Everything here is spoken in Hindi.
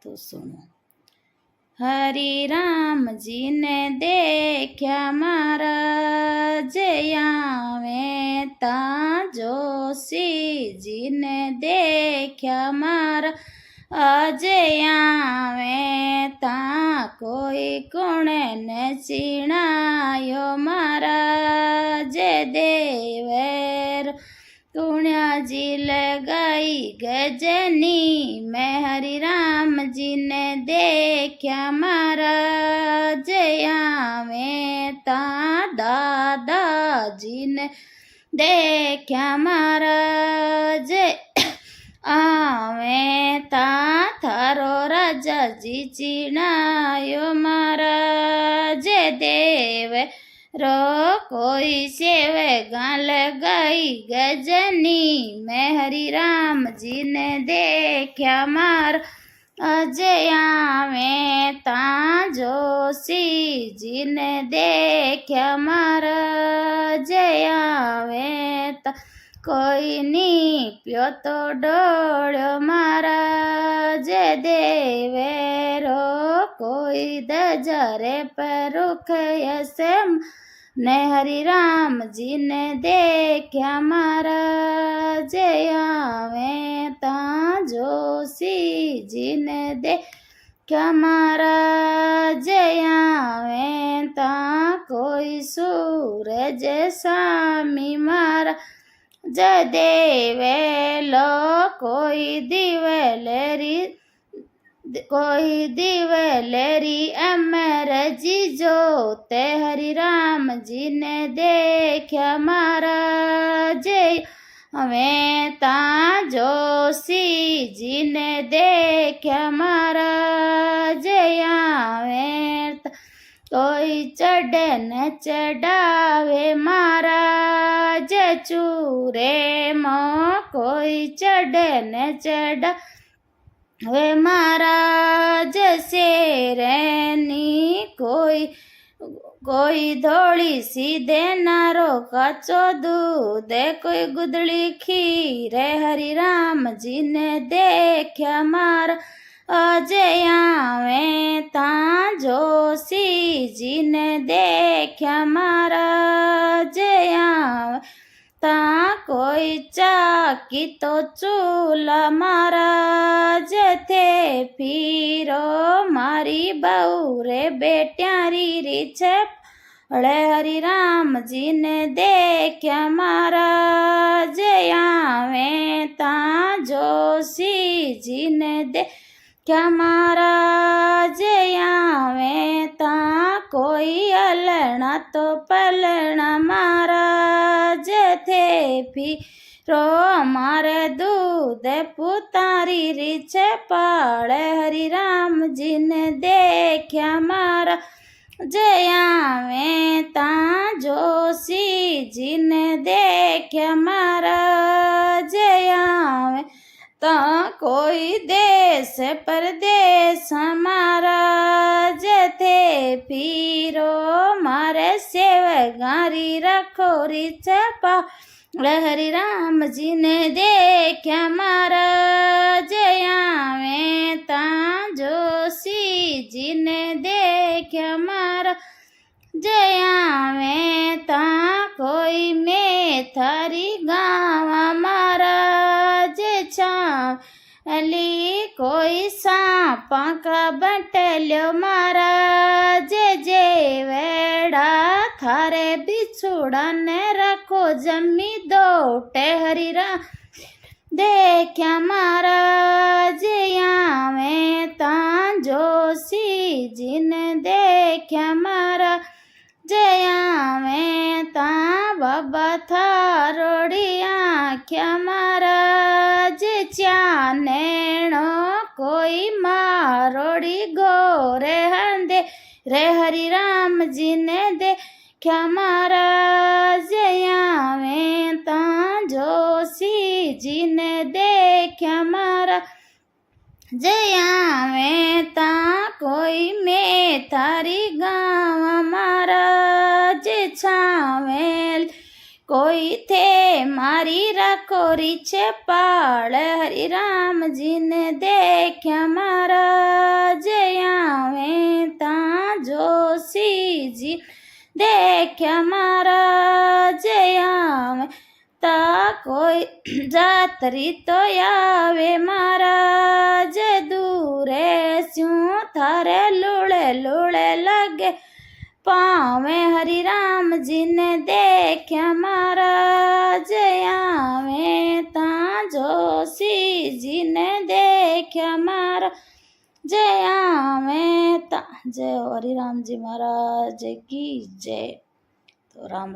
तो सुनो। हरि राम जी ने देखा महाराज आवे ता, जोशी जी ने देखा महाराज आवे ता, कोई गुण ने चिणायो महाराज देवेर कुण्या जी लगाई गजनी मैं हरि राम जी ने देखा महाराज आवे ता, दादा जी ने देखा महाराज आवे ता, थारो राजा जी चिणायो महाराज देव रो कोई सेवे गाल गई गजनी मैं हरि राम जी ने देखा मार आवे ता, जोशी जी ने देखा महाराज आवे ता, कोई नी प्यो तो डोळ्यो महाराज देवेरो कोई दजरे पर रुखयसे ने हरि राम जी ने देखा महाराज आवे ता, जोशी जी ने देखा महाराज आवे ता, कोई सूरज सामी महाराज देवेलो कोई दिवलेरी अमर जी जोते हरि राम जी ने देखा महाराज हमें ता, जोशी जी ने देखा महाराज आवे ता, कोई चढ़े न चढ़ावे महाराज चूरे मों कोई चढ़े न चढ़ावे महाराज शेरनी कोई धोड़ी सीधे नारो काचो दूध कोई गुदड़ी खीर हरि राम जी ने देखा महाराज आवे ता, जोशी जी ने देखा महाराज आवे ता, कोई चाकी तो चूला महाराज थे फिरो मारी बहू रे बेट्यारी रीछे हरि राम जी ने देखा महाराज आवे ता, जोशी जी ने देखा महाराज आवे ता, कोई अलना तो पलना महाराज थे फिरो मारे दूध पुतारी रीछे पाड़े हरि राम जी ने देखा महाराज आवे ता, जोशी जी ने देखा महाराज आवे ता, कोई देश परदेश महाराज थे फिरो मारे सेवगारी रखो रीछे पा हरि राम जी ने देखा महाराज आवे ता, जोशी जी ने देखा महाराज आवे ता, कोई में थारी गाँव महाराज छाली कोई सांपा का बटल्यो महाराज जेवेड़ा थारे बिछुड़ा ने रखो जमी दोटे हरि राम देखा महाराज आवे ता, जोशी जी ने देखा महाराज आवे ता, बाबा थारोड़ी आख्या महाराज चानेणो कोई मारोड़ी गोरे हंदे रे हरि राम जी ने देखा महाराज आवे ता, जोशी जी ने देखा महाराज आवे ता, कोई में थारी गाँव महाराज छावेल कोई थे मारी रखो कोरी छे पाल हरि राम जी ने देख्या महाराज आवे ता जोशी जी देख्या महाराज आवे ता कोई जातरी तो आवे महाराज दूरे स्यूं थारे लूले लूले लगे पावे हरि राम जी ने देख्या महाराज आवे ता जोशी जी ने देख्या महाराज जय आवे ता। जय हरि राम जी महाराज की जय। तो राम राम।